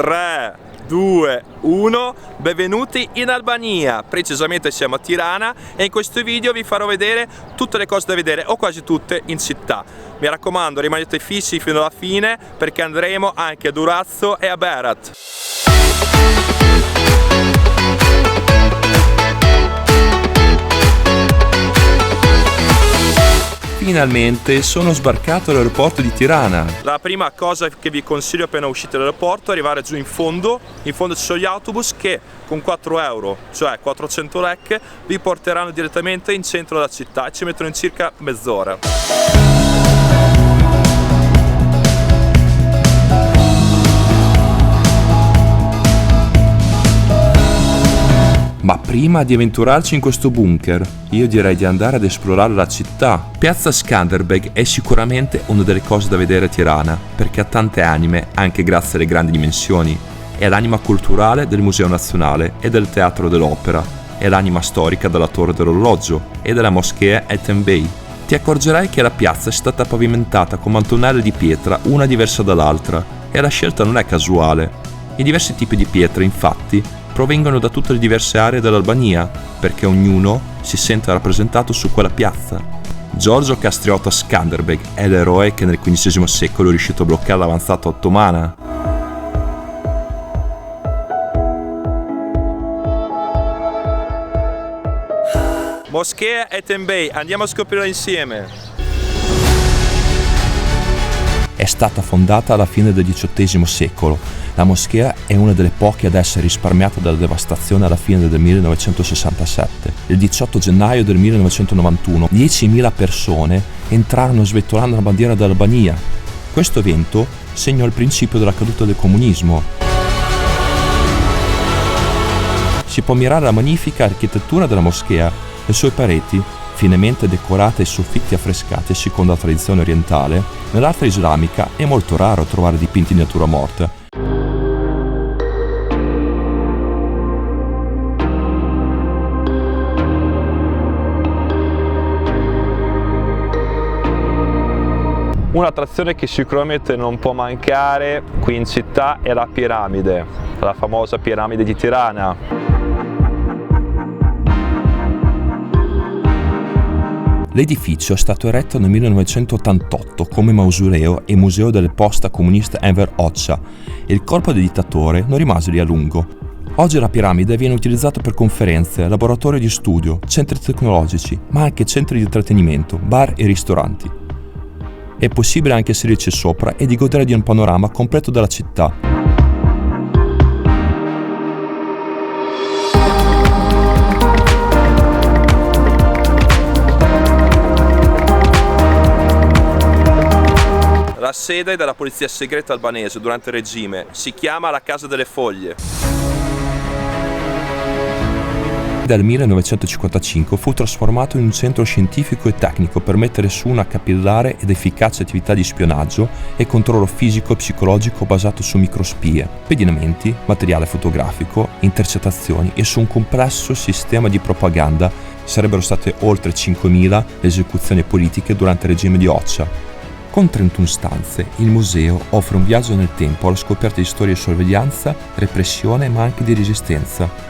3, 2, 1, benvenuti in Albania, precisamente siamo a Tirana e in questo video vi farò vedere tutte le cose da vedere o quasi tutte in città. Mi raccomando, rimanete fissi fino alla fine perché andremo anche a Durazzo e a Berat. Finalmente sono sbarcato all'aeroporto di Tirana. La prima cosa che vi consiglio appena uscite dall'aeroporto è arrivare giù in fondo ci sono gli autobus che con 4 euro, cioè 400 lek, vi porteranno direttamente in centro della città e ci mettono in circa mezz'ora. Ma prima di avventurarci in questo bunker, io direi di andare ad esplorare la città. Piazza Skanderbeg è sicuramente una delle cose da vedere a Tirana, perché ha tante anime, anche grazie alle grandi dimensioni. È l'anima culturale del Museo Nazionale e del Teatro dell'Opera, è l'anima storica della Torre dell'Orologio e della moschea Ethem Bey. Ti accorgerai che la piazza è stata pavimentata con mattonelle di pietra, una diversa dall'altra, e la scelta non è casuale. I diversi tipi di pietre, infatti, provengono da tutte le diverse aree dell'Albania, perché ognuno si sente rappresentato su quella piazza. Giorgio Kastriota Skanderbeg è l'eroe che nel XV secolo è riuscito a bloccare l'avanzata ottomana. Moschea Ethem Bey, andiamo a scoprirla insieme. È stata fondata alla fine del XVIII secolo. La moschea è una delle poche ad essere risparmiata dalla devastazione alla fine del 1967. Il 18 gennaio del 1991 10.000 persone entrarono sventolando la bandiera dell'Albania. Questo evento segnò il principio della caduta del comunismo. Si può ammirare la magnifica architettura della moschea, le sue pareti, finemente decorate e soffitti affrescati secondo la tradizione orientale. Nell'arte islamica è molto raro trovare dipinti di natura morta. Un'attrazione che sicuramente non può mancare qui in città è la piramide, la famosa piramide di Tirana. L'edificio è stato eretto nel 1988 come mausoleo e museo del post-comunista Enver Hoxha e il corpo del dittatore non rimase lì a lungo. Oggi la piramide viene utilizzata per conferenze, laboratori di studio, centri tecnologici, ma anche centri di intrattenimento, bar e ristoranti. È possibile anche salirci sopra e di godere di un panorama completo della città. La sede della polizia segreta albanese durante il regime si chiama la Casa delle Foglie. Dal 1955 fu trasformato in un centro scientifico e tecnico per mettere su una capillare ed efficace attività di spionaggio e controllo fisico e psicologico basato su microspie, pedinamenti, materiale fotografico, intercettazioni e su un complesso sistema di propaganda. Sarebbero state oltre 5.000 le esecuzioni politiche durante il regime di Hoxha. Con 31 stanze, il museo offre un viaggio nel tempo alla scoperta di storie di sorveglianza, repressione ma anche di resistenza.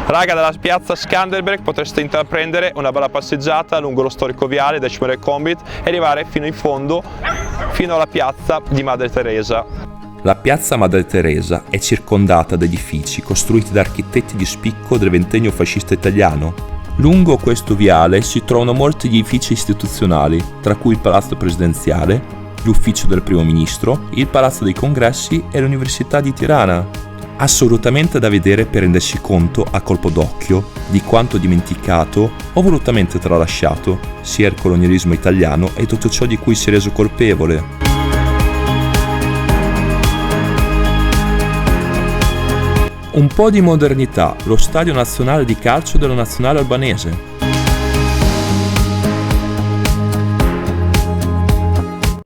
Raga, dalla piazza Skanderbeg potreste intraprendere una bella passeggiata lungo lo storico viale Decimere Combit e arrivare fino in fondo, fino alla piazza di Madre Teresa. La piazza Madre Teresa è circondata da edifici costruiti da architetti di spicco del ventennio fascista italiano. Lungo questo viale si trovano molti edifici istituzionali, tra cui il Palazzo Presidenziale, l'Ufficio del Primo Ministro, il Palazzo dei Congressi e l'Università di Tirana. Assolutamente da vedere per rendersi conto a colpo d'occhio di quanto dimenticato o volutamente tralasciato sia il colonialismo italiano e tutto ciò di cui si è reso colpevole. Un po' di modernità, lo stadio nazionale di calcio della nazionale albanese.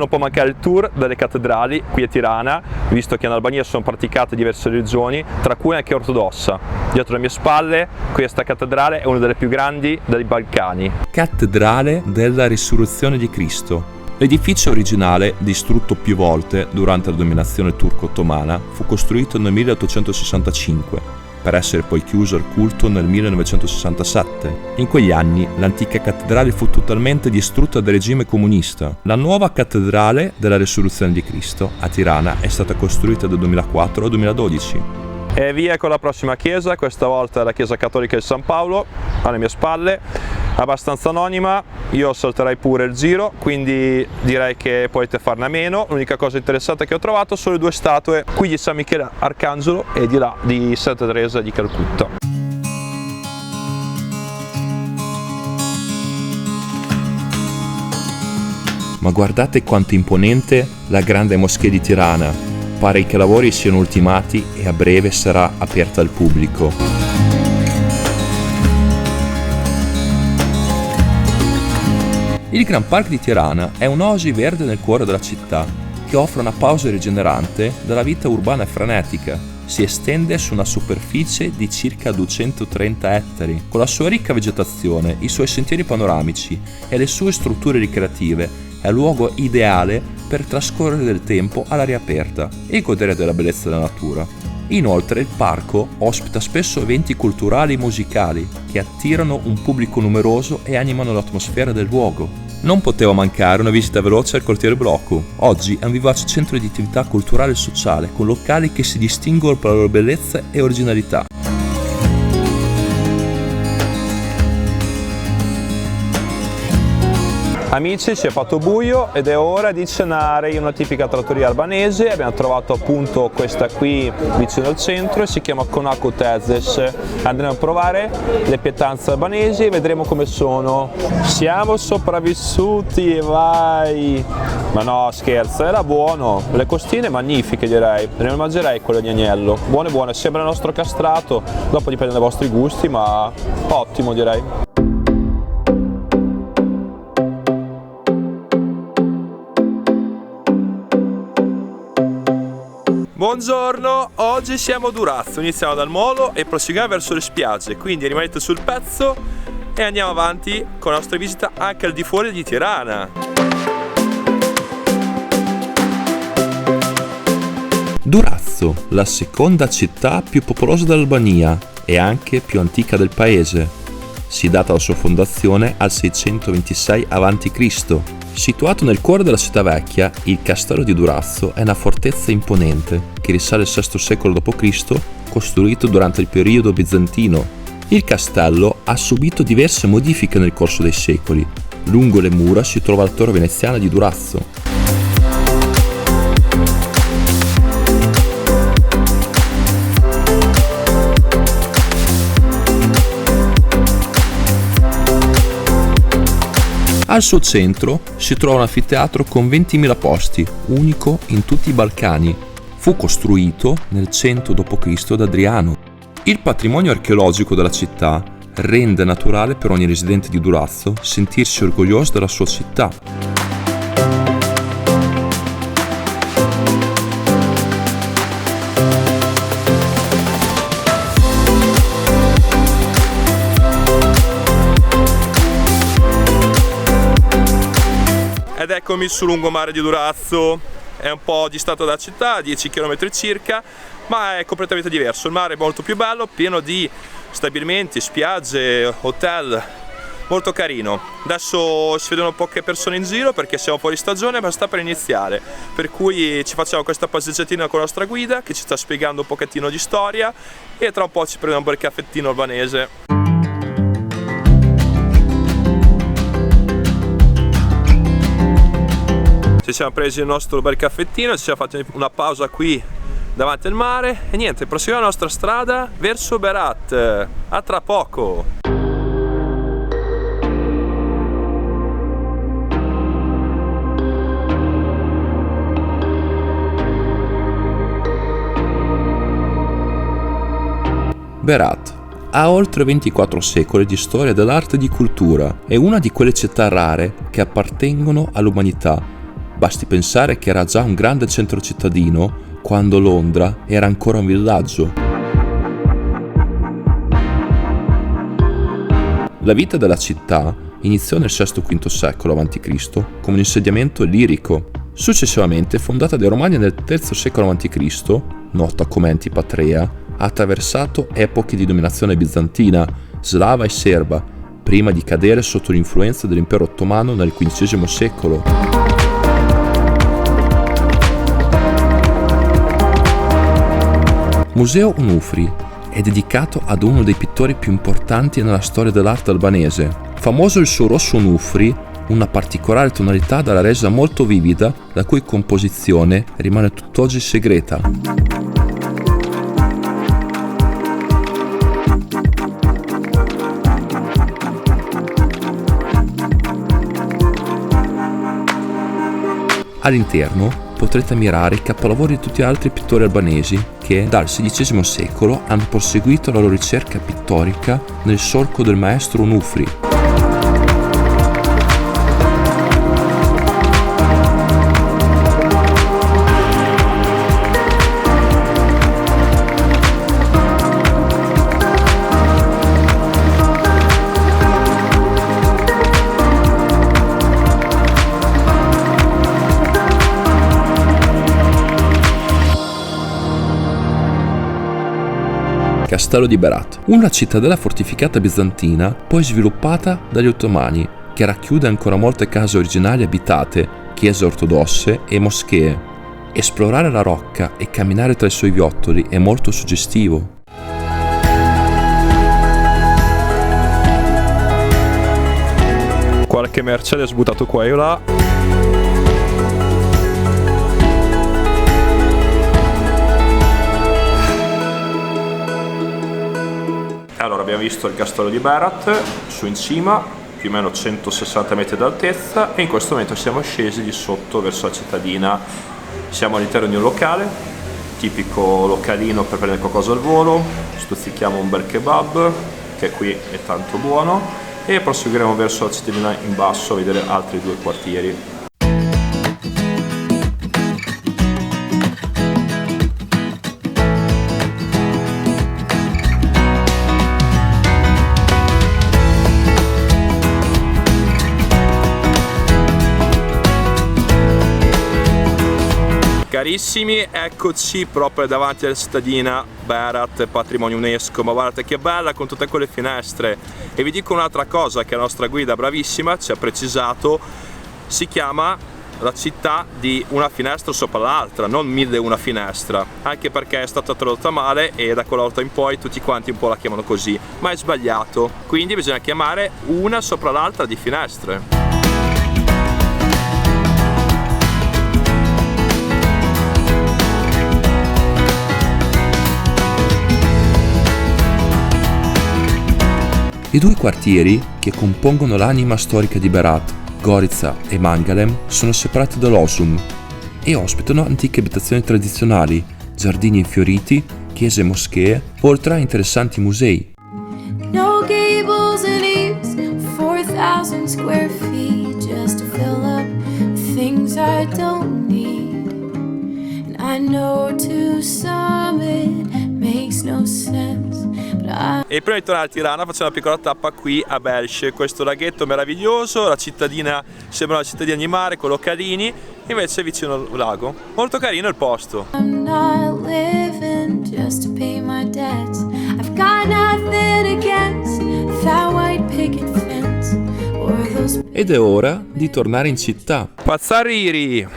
Non può mancare il tour delle cattedrali qui a Tirana, visto che in Albania sono praticate diverse religioni, tra cui anche ortodossa. Dietro le mie spalle questa cattedrale è una delle più grandi dei Balcani. Cattedrale della Risurrezione di Cristo. L'edificio originale, distrutto più volte durante la dominazione turco-ottomana, fu costruito nel 1865, per essere poi chiuso al culto nel 1967. In quegli anni l'antica cattedrale fu totalmente distrutta dal regime comunista. La nuova cattedrale della Risurrezione di Cristo a Tirana è stata costruita dal 2004 al 2012. E via con la prossima chiesa, questa volta la chiesa cattolica di San Paolo, alle mie spalle, abbastanza anonima. Io salterei pure il giro, quindi direi che potete farne a meno. L'unica cosa interessante che ho trovato sono le due statue, qui di San Michele Arcangelo e di là di Santa Teresa di Calcutta. Ma guardate quanto imponente la grande moschea di Tirana. Pare che i lavori siano ultimati e a breve sarà aperta al pubblico. Il Grand Park di Tirana è un'oasi verde nel cuore della città, che offre una pausa rigenerante dalla vita urbana e frenetica. Si estende su una superficie di circa 230 ettari, con la sua ricca vegetazione, i suoi sentieri panoramici e le sue strutture ricreative. È il luogo ideale per trascorrere del tempo all'aria aperta e godere della bellezza della natura. Inoltre il parco ospita spesso eventi culturali e musicali che attirano un pubblico numeroso e animano l'atmosfera del luogo. Non poteva mancare una visita veloce al quartiere Blocco. Oggi è un vivace centro di attività culturale e sociale con locali che si distinguono per la loro bellezza e originalità. Amici, ci è fatto buio ed è ora di cenare in una tipica trattoria albanese. Abbiamo trovato appunto questa qui vicino al centro e si chiama Konako Tezes. Andremo a provare le pietanze albanesi e vedremo come sono. Siamo sopravvissuti, vai! Ma no, scherzo, era buono. Le costine magnifiche, direi. Ne mangerei quelle di agnello. Buone buone, sembra il nostro castrato. Dopo dipende dai vostri gusti, ma ottimo, direi. Buongiorno, oggi siamo a Durazzo, iniziamo dal molo e proseguiamo verso le spiagge, quindi rimanete sul pezzo e andiamo avanti con la nostra visita anche al di fuori di Tirana. Durazzo, la seconda città più popolosa dell'Albania e anche più antica del paese. Si data la sua fondazione al 626 a.C. Situato nel cuore della città vecchia, il castello di Durazzo è una fortezza imponente che risale al VI secolo d.C., costruito durante il periodo bizantino. Il castello ha subito diverse modifiche nel corso dei secoli. Lungo le mura si trova la torre veneziana di Durazzo. Al suo centro si trova un anfiteatro con 20.000 posti, unico in tutti i Balcani. Fu costruito nel 100 d.C. da Adriano. Il patrimonio archeologico della città rende naturale per ogni residente di Durazzo sentirsi orgoglioso della sua città. Ed eccomi sul lungomare di Durazzo, è un po' distato dalla città, 10 km circa, ma è completamente diverso. Il mare è molto più bello, pieno di stabilimenti, spiagge, hotel, molto carino. Adesso si vedono poche persone in giro perché siamo fuori stagione, ma sta per iniziare, per cui ci facciamo questa passeggiatina con la nostra guida che ci sta spiegando un pochettino di storia e tra un po' ci prendiamo un bel caffettino albanese. Ci siamo presi il nostro bel caffettino, ci siamo fatti una pausa qui davanti al mare e niente, proseguiamo la nostra strada verso Berat. A tra poco! Berat ha oltre 24 secoli di storia dell'arte e di cultura. È una di quelle città rare che appartengono all'umanità, Basti pensare che era già un grande centro cittadino quando Londra era ancora un villaggio. La vita della città iniziò nel VI-V secolo a.C. come un insediamento lirico. Successivamente, fondata dai Romani nel III secolo a.C., nota come Antipatrea, ha attraversato epoche di dominazione bizantina, slava e serba, prima di cadere sotto l'influenza dell'impero ottomano nel XV secolo. Museo Onufri è dedicato ad uno dei pittori più importanti nella storia dell'arte albanese. Famoso il suo rosso Onufri, una particolare tonalità dalla resa molto vivida, la cui composizione rimane tutt'oggi segreta. All'interno potrete ammirare i capolavori di tutti gli altri pittori albanesi che dal XVI secolo hanno proseguito la loro ricerca pittorica nel solco del maestro Onufri. Castello di Berat, una cittadella fortificata bizantina poi sviluppata dagli ottomani, che racchiude ancora molte case originali abitate, chiese ortodosse e moschee. Esplorare la rocca e camminare tra i suoi viottoli è molto suggestivo. Qualche Mercedes buttato qua e là. Allora, abbiamo visto il castello di Berat su in cima, più o meno 160 metri d'altezza, e in questo momento siamo scesi di sotto verso la cittadina. Siamo all'interno di un locale, tipico localino per prendere qualcosa al volo, stuzzichiamo un bel kebab, che qui è tanto buono, e proseguiremo verso la cittadina in basso a vedere altri due quartieri. Carissimi, eccoci proprio davanti alla cittadina Berat, patrimonio UNESCO, ma guardate che bella con tutte quelle finestre. E vi dico un'altra cosa che la nostra guida bravissima ci ha precisato: si chiama la città di una finestra sopra l'altra, non 1001 finestra, anche perché è stata tradotta male e da quella volta in poi tutti quanti un po' la chiamano così, ma è sbagliato, quindi bisogna chiamare una sopra l'altra di finestre. I due quartieri che compongono l'anima storica di Berat, Gorica e Mangalem, sono separati dall'Osum e ospitano antiche abitazioni tradizionali, giardini infioriti, chiese e moschee, oltre a interessanti musei. No gables and eaves, 4,000 square feet, just to fill up with things I don't need. And I know to some it makes no sense. E prima di tornare a Tirana facciamo una piccola tappa qui a Belș, questo laghetto meraviglioso, la cittadina sembra una cittadina di mare con localini, invece vicino al lago. Molto carino il posto. I'm not living just to pay my debts. I've got nothing against that white picket fence or those. Ed è ora di tornare in città. Pazzariri,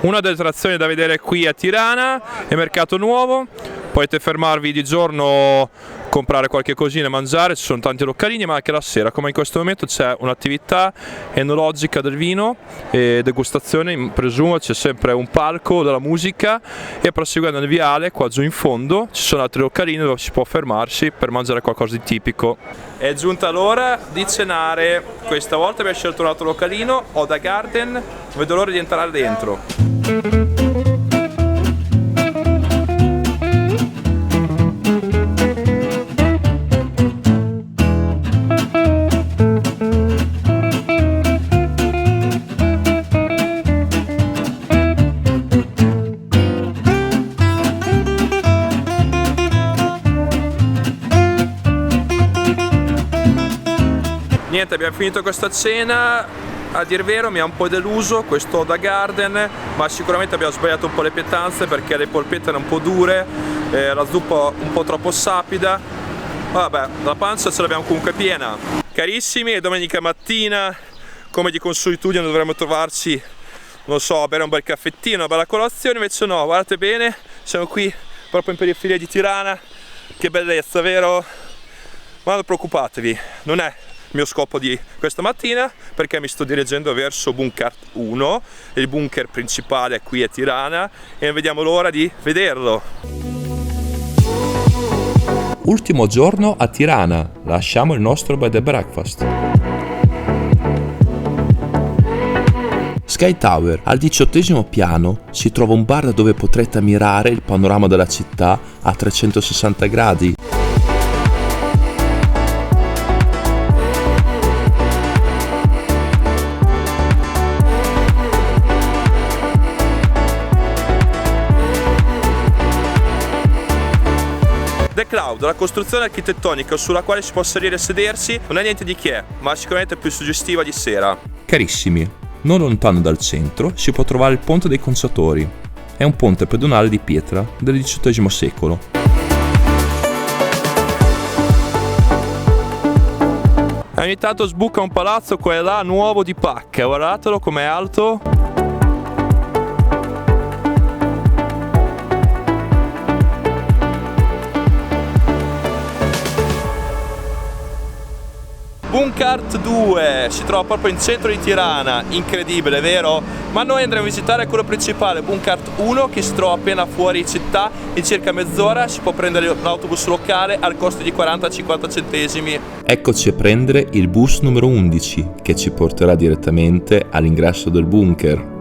una delle attrazioni da vedere qui a Tirana, è Mercato Nuovo. Potete fermarvi di giorno, comprare qualche cosina e mangiare, ci sono tanti localini, ma anche la sera, come in questo momento c'è un'attività enologica del vino e degustazione, presumo c'è sempre un palco della musica, e proseguendo nel viale qua giù in fondo ci sono altri localini dove si può fermarsi per mangiare qualcosa di tipico. È giunta l'ora di cenare, questa volta abbiamo scelto un altro localino, Oda Garden, non vedo l'ora di entrare dentro. Niente, abbiamo finito questa cena. A dir vero mi ha un po' deluso questo da Garden, ma sicuramente abbiamo sbagliato un po' le pietanze perché le polpette erano un po' dure, la zuppa un po' troppo sapida. Vabbè, la pancia ce l'abbiamo comunque piena. Carissimi, è domenica mattina, come di consuetudine dovremmo trovarci, non so, a bere un bel caffettino, una bella colazione, invece no, guardate bene, siamo qui proprio in periferia di Tirana, che bellezza, vero? Ma non preoccupatevi, non è il mio scopo di questa mattina, perché mi sto dirigendo verso Bunkert 1, il bunker principale qui a Tirana, e non vediamo l'ora di vederlo. Ultimo giorno a Tirana, lasciamo il nostro bed and breakfast. Sky Tower, al 18° piano, si trova un bar dove potrete ammirare il panorama della città a 360 gradi. The Cloud, la costruzione architettonica sulla quale si può salire e sedersi, non è niente di che, ma sicuramente più suggestiva di sera. Carissimi, non lontano dal centro si può trovare il Ponte dei Conciatori. È un ponte pedonale di pietra del XVIII secolo. Ogni tanto sbuca un palazzo qua e là nuovo di pacca, guardatelo com'è alto. Bunkert 2 si trova proprio in centro di Tirana, incredibile, vero? Ma noi andremo a visitare quello principale, Bunkert 1, che si trova appena fuori città, in circa mezz'ora si può prendere l'autobus locale al costo di 40-50 centesimi. Eccoci a prendere il bus numero 11, che ci porterà direttamente all'ingresso del bunker.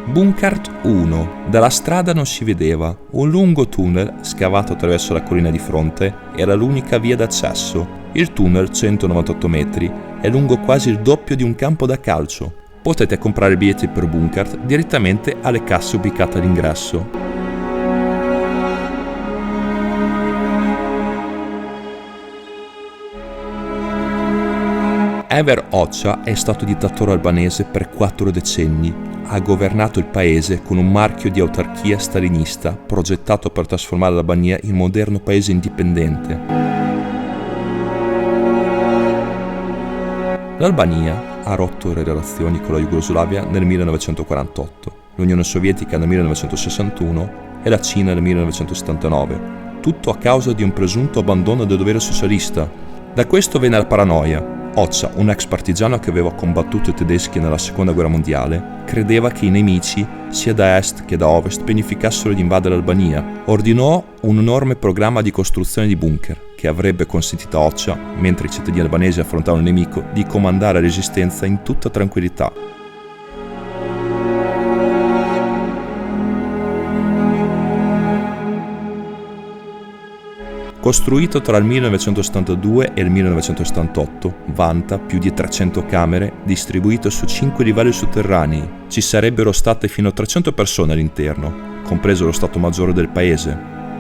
Bunkert 1. Dalla strada non si vedeva. Un lungo tunnel scavato attraverso la collina di fronte era l'unica via d'accesso. Il tunnel, 198 metri, è lungo quasi il doppio di un campo da calcio. Potete comprare biglietti per Bunkert direttamente alle casse ubicate all'ingresso. Enver Hoxha è stato dittatore albanese per 4 decenni. Ha governato il paese con un marchio di autarchia stalinista progettato per trasformare l'Albania in un moderno paese indipendente. L'Albania ha rotto le relazioni con la Jugoslavia nel 1948, l'Unione Sovietica nel 1961 e la Cina nel 1979, tutto a causa di un presunto abbandono del dovere socialista. Da questo venne la paranoia. Hoxha, un ex partigiano che aveva combattuto i tedeschi nella seconda guerra mondiale, credeva che i nemici, sia da est che da ovest, pianificassero di invadere l'Albania. Ordinò un enorme programma di costruzione di bunker, che avrebbe consentito a Hoxha, mentre i cittadini albanesi affrontavano il nemico, di comandare la resistenza in tutta tranquillità. Costruito tra il 1972 e il 1978, vanta più di 300 camere distribuite su 5 livelli sotterranei. Ci sarebbero state fino a 300 persone all'interno, compreso lo Stato Maggiore del paese.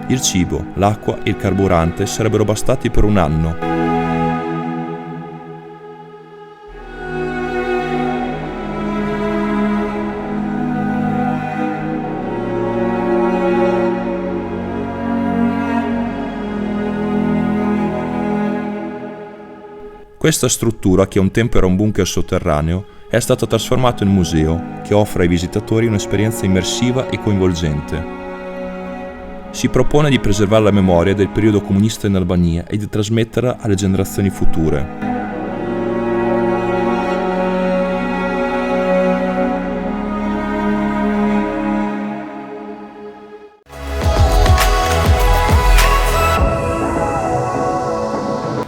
Il cibo, l'acqua e il carburante sarebbero bastati per un anno. Questa struttura, che un tempo era un bunker sotterraneo, è stata trasformata in museo che offre ai visitatori un'esperienza immersiva e coinvolgente. Si propone di preservare la memoria del periodo comunista in Albania e di trasmetterla alle generazioni future.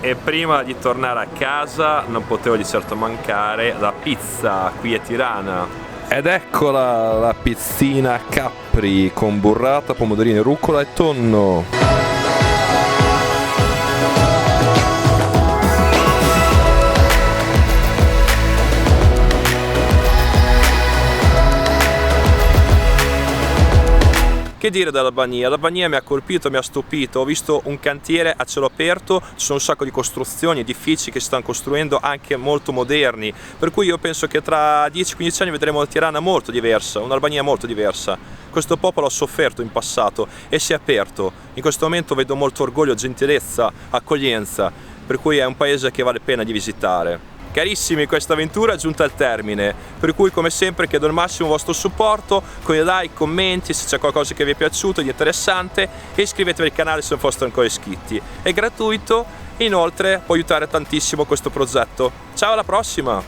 E prima di tornare a casa non potevo di certo mancare la pizza qui a Tirana. Ed eccola la pizzina Capri con burrata, pomodorini, rucola e tonno. Che dire dell'Albania? L'Albania mi ha colpito, mi ha stupito, ho visto un cantiere a cielo aperto, ci sono un sacco di costruzioni, edifici che si stanno costruendo anche molto moderni, per cui io penso che tra 10-15 anni vedremo una Tirana molto diversa, un'Albania molto diversa. Questo popolo ha sofferto in passato e si è aperto, in questo momento vedo molto orgoglio, gentilezza, accoglienza, per cui è un paese che vale la pena di visitare. Carissimi, questa avventura è giunta al termine, per cui come sempre chiedo il massimo vostro supporto con i like, commenti, se c'è qualcosa che vi è piaciuto, di interessante, e iscrivetevi al canale se non foste ancora iscritti. È gratuito, inoltre può aiutare tantissimo questo progetto. Ciao, alla prossima!